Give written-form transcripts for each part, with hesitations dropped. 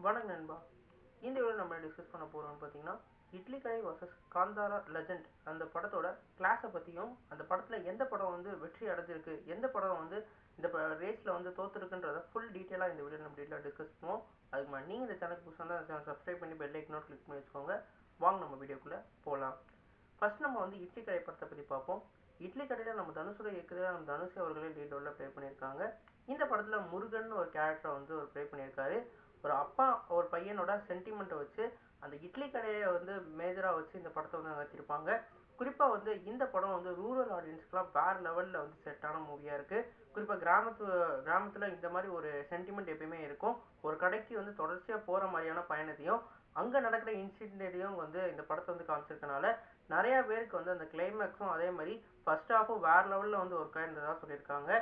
வணக்கம் நண்பா. இந்த வீடியோ நம்ம டிஸ்கஸ் பண்ண போகிறோம்னு பார்த்தீங்கன்னா, இட்லி கடை வர்சஸ் காந்தாரா லெஜண்ட் அந்த படத்தோட கிளாஸை பற்றியும், அந்த படத்தில் எந்த படம் வந்து வெற்றி அடைஞ்சிருக்கு, எந்த படம் வந்து இந்த ரேஸில் வந்து தோற்றுருக்குன்றத ஃபுல் டீட்டெயிலாக இந்த வீடியோ நம்ம டீட்டெயிலாக டிஸ்கஸ் பண்ணுவோம். அதுக்கு முன்னாடி நீங்கள் இந்த சேனலுக்கு புதுசாக தான் சேனல் சப்ஸ்கிரைப் பண்ணி பெல் ஐக்கனோட கிளிக் பண்ணி வச்சுக்கோங்க. வாங்க நம்ம வீடியோக்குள்ளே போகலாம். ஃபர்ஸ்ட் நம்ம வந்து இட்லி கடை படத்தை பற்றி பார்ப்போம். இட்லி கடையில் நம்ம தனுஷோட இயக்குதல் நம்ம தனுஷ் அவர்களே லீட் ரோலில் ப்ளே பண்ணியிருக்காங்க. இந்த படத்தில் முருகன் ஒரு கேரக்டரை வந்து ஒரு ப்ளே பண்ணியிருக்காரு. ஒரு அப்பா ஒரு பையனோட சென்டிமெண்ட்டை வச்சு அந்த இட்லி கடையை வந்து மேஜராக வச்சு இந்த படத்தை வந்து நகர்த்திருப்பாங்க. குறிப்பாக வந்து இந்த படம் வந்து ரூரல் ஆடியன்ஸ்க்குலாம் வேறு லெவலில் வந்து செட்டான மூவியாக இருக்குது. குறிப்பாக கிராமத்தில் இந்த மாதிரி ஒரு சென்டிமெண்ட் எப்பயுமே இருக்கும். ஒரு கடைக்கு வந்து தொடர்ச்சியாக போகிற மாதிரியான பயணத்தையும் அங்கே நடக்கிற இன்சிடென்ட்டையும் வந்து இந்த படத்தை வந்து காமிச்சிருக்கனால நிறையா பேருக்கு வந்து அந்த கிளைமேக்ஸும் அதே மாதிரி ஃபர்ஸ்ட் ஹாஃபும் வேறு லெவலில் வந்து ஒர்க் ஆயிருந்ததாக சொல்லியிருக்காங்க.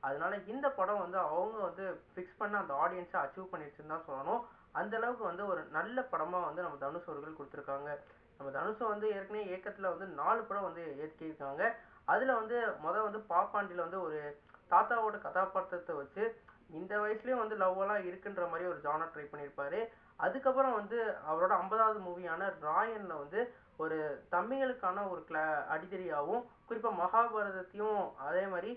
அதனால இந்த படம் வந்து அவங்க வந்து ஃபிக்ஸ் பண்ண அந்த ஆடியன்ஸை அச்சீவ் பண்ணிடுச்சுன்னு தான் சொல்லணும். அந்த அளவுக்கு வந்து ஒரு நல்ல படமாக வந்து நம்ம தனுஷ் அவர்கள் கொடுத்துருக்காங்க. நம்ம தனுஷை வந்து ஏற்கனவே இயக்கத்தில் வந்து 4 படம் வந்து ஏற்றிருக்காங்க. அதில் வந்து வந்து பாப்பாண்டியில் வந்து ஒரு தாத்தாவோட கதாபாத்திரத்தை வச்சு இந்த வயசுலேயும் வந்து லவ்வெல்லாம் இருக்குன்ற மாதிரி ஒரு ஜானர் ட்ரை பண்ணியிருப்பாரு. அதுக்கப்புறம் வந்து அவரோட 50வது மூவியான ராயனில் வந்து ஒரு தம்பிகளுக்கான ஒரு அடிதடியாகவும் குறிப்பாக மகாபாரதத்தையும் அதே மாதிரி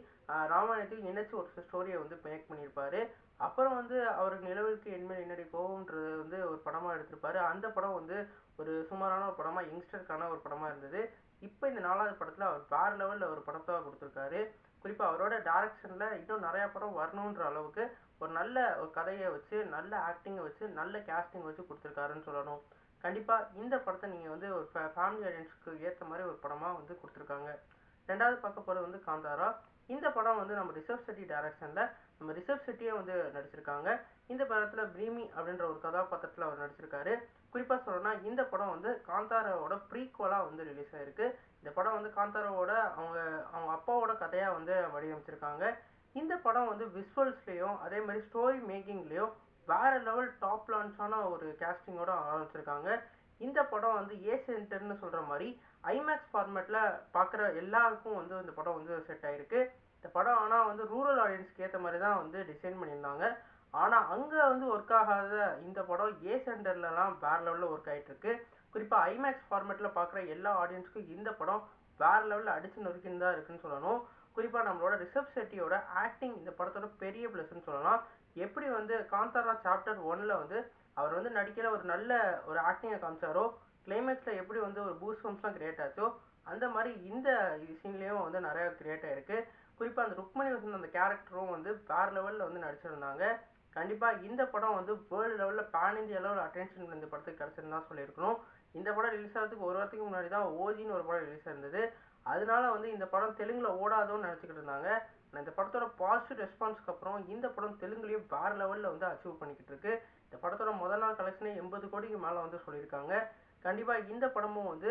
ராமாயணத்தையும் இணைச்சு ஒரு ஸ்டோரியை வந்து மேக் பண்ணியிருப்பாரு. அப்புறம் வந்து அவருக்கு நிலவுக்கு என்மேல் என்னடி கோவம்ன்றது வந்து ஒரு படமாக எடுத்திருப்பாரு. அந்த படம் வந்து ஒரு சுமாரான ஒரு படமாக யங்ஸ்டருக்கான ஒரு படமாக இருந்தது. இப்போ இந்த 4வது படத்தில் அவர் வேறு லெவலில் ஒரு படத்தை கொடுத்துருக்காரு. குறிப்பாக அவரோட டைரக்ஷனில் இன்னும் நிறையா படம் வரணுன்ற அளவுக்கு ஒரு நல்ல ஒரு கதையை வச்சு நல்ல ஆக்டிங்கை வச்சு நல்ல கேஸ்டிங் வச்சு கொடுத்துருக்காருன்னு சொல்லணும். கண்டிப்பாக இந்த படத்தை நீங்கள் வந்து ஒரு ஃபேமிலி ஆடியன்ஸ்க்கு ஏற்ற மாதிரி ஒரு படமாக வந்து கொடுத்துருக்காங்க. ரெண்டாவது பார்க்க போகிறது வந்து காந்தாரா. இந்த படம் வந்து நம்ம ரிஷப் ஷெட்டி டைரக்ஷனில் நம்ம ரிஷப் ஷெட்டியே வந்து நடிச்சிருக்காங்க. இந்த படத்தில் பிரீமி அப்படின்ற ஒரு கதாபாத்திரத்தில் அவர் நடிச்சிருக்காரு. குறிப்பாக சொல்லணும்னா இந்த படம் வந்து காந்தாராவோட ப்ரீக்வலாக வந்து ரிலீஸ் ஆயிருக்கு. இந்த படம் வந்து காந்தாராவோட அவங்க அப்பாவோட கதையாக வந்து வடிவமைச்சிருக்காங்க. இந்த படம் வந்து விஷுவல்ஸ்லேயும் அதே மாதிரி ஸ்டோரி மேக்கிங்லேயும் வேற லெவல் டாப் லான்ச்சான ஒரு கேஸ்டிங்கோட ஆரம்பிச்சிருக்காங்க. இந்த படம் வந்து ஏ சென்டர்னு சொல்கிற மாதிரி ஐமேக்ஸ் ஃபார்மேட்டில் பார்க்குற எல்லாருக்கும் வந்து இந்த படம் வந்து செட் ஆகிருக்கு. இந்த படம் ஆனால் வந்து ரூரல் ஆடியன்ஸ்க்கு ஏற்ற மாதிரி தான் வந்து டிசைன் பண்ணியிருந்தாங்க. ஆனால் அங்கே வந்து ஒர்க் ஆகாத இந்த படம் ஏ சென்டர்லலாம் வேறு லெவலில் ஒர்க் ஆகிட்டுருக்கு. குறிப்பாக ஐமேக்ஸ் ஃபார்மேட்டில் பார்க்குற எல்லா ஆடியன்ஸுக்கும் இந்த படம் வேறு லெவலில் அடித்து நொறுக்கின்னு தான் இருக்குன்னு சொல்லணும். குறிப்பாக நம்மளோட ரிஷப் ஷெட்டியோட ஆக்டிங் இந்த படத்தோட பெரிய ப்ளஸ்ன்னு சொல்லலாம். எப்படி வந்து காந்தாரா சாப்டர் 1ல் வந்து அவர் வந்து நடிக்கிற ஒரு நல்ல ஒரு ஆக்டிங்கை காமிச்சாரோ, கிளைமேக்ஸில் எப்படி வந்து ஒரு பூஸ்ட் பம்ப்ஸ்லாம் கிரியேட் ஆச்சோ அந்த மாதிரி இந்த சீன்லேயும் வந்து நிறையா கிரியேட் ஆகிருக்கு. குறிப்பாக அந்த ருக்மணி வசந்த் அந்த கேரக்டரும் வந்து வேறு லெவலில் வந்து நடிச்சிருந்தாங்க. கண்டிப்பாக இந்த படம் வந்து வேர்ல்டு லெவலில் பேன் இந்தியா லெவல் அட்டென்ஷன் இந்த படத்துக்கு கிடச்சிருந்தா சொல்லியிருக்கணும். இந்த படம் ரிலீஸ் ஆகிறதுக்கு ஒரு வாரத்துக்கு முன்னாடி தான் ஓஜின்னு ஒரு படம் ரிலீஸ் ஆயிருந்தது. அதனால வந்து இந்த படம் தெலுங்கில் ஓடாதோன்னு நினச்சிக்கிட்டு இருந்தாங்க. இந்த படத்தோட பாசிட்டிவ் ரெஸ்பான்ஸ்க்கு அப்புறம் இந்த படம் தெலுங்குலேயும் வேறு லெவலில் வந்து அச்சீவ் பண்ணிக்கிட்டு இருக்கு. இந்த படத்தோட முதல் நாள் கலெக்ஷனே 80 கோடிக்கு மேலே வந்து சொல்லியிருக்காங்க. கண்டிப்பாக இந்த படமும் வந்து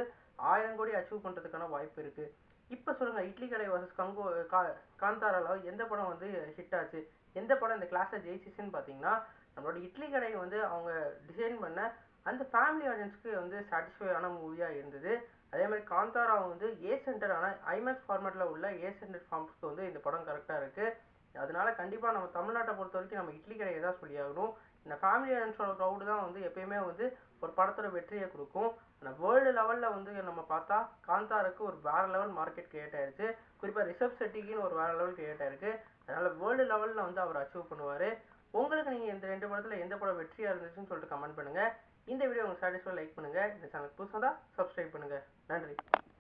1000 கோடி அச்சீவ் பண்ணுறதுக்கான வாய்ப்பு இருக்குது. இப்போ சொல்லுங்கள், இட்லி கடை வர்சஸ் காந்தாராவில் எந்த படம் வந்து ஹிட் ஆச்சு, எந்த படம் இந்த கிளாஸில் ஜெயிச்சிச்சுன்னு பார்த்தீங்கன்னா, நம்மளோட இட்லி கடையை வந்து அவங்க டிசைன் பண்ண அந்த ஃபேமிலி ஆடியன்ஸ்க்கு வந்து சாட்டிஸ்ஃபையான மூவியாக இருந்தது. அதே மாதிரி காந்தாரா வந்து ஏ சென்டரான ஐமேக்ஸ் ஃபார்மேட்டில் உள்ள ஏ சென்டர் ஃபார்ம்ஸ்க்கு வந்து இந்த படம் கரெக்டாக இருக்குது. அதனால கண்டிப்பாக நம்ம தமிழ்நாட்டை பொறுத்த வரைக்கும் நம்ம இட்லி கடையை தான் சொல்லி ஆகணும். இந்த ஃபேமிலி ஆடியன்ஸோட க்ரௌடு தான் வந்து எப்பயுமே வந்து ஒரு படத்தோட வெற்றியை கொடுக்கும். ஆனால் வேர்ல்டு லெவலில் வந்து நம்ம பார்த்தா காந்தாருக்கு ஒரு வேறு லெவல் மார்க்கெட் கிரியேட் ஆயிடுச்சு. குறிப்பாக ரிஷப் ஷெட்டிக்குன்னு ஒரு வேறு லெவல் கிரியேட் ஆயிருக்கு. அதனால் வேர்ல்டு லெவலில் வந்து அவர் அச்சீவ் பண்ணுவார். உங்களுக்கு நீங்கள் இந்த 2 படத்தில் எந்த படம் வெற்றியாக இருந்துச்சுன்னு சொல்லிட்டு கமெண்ட் பண்ணுங்கள். இந்த வீடியோ உங்களுக்கு சாட்டிஸ்ஃபை லைக் பண்ணுங்கள். இந்த சேனல் புதுசாக தான் சப்ஸ்கிரைப் பண்ணுங்கள். நன்றி.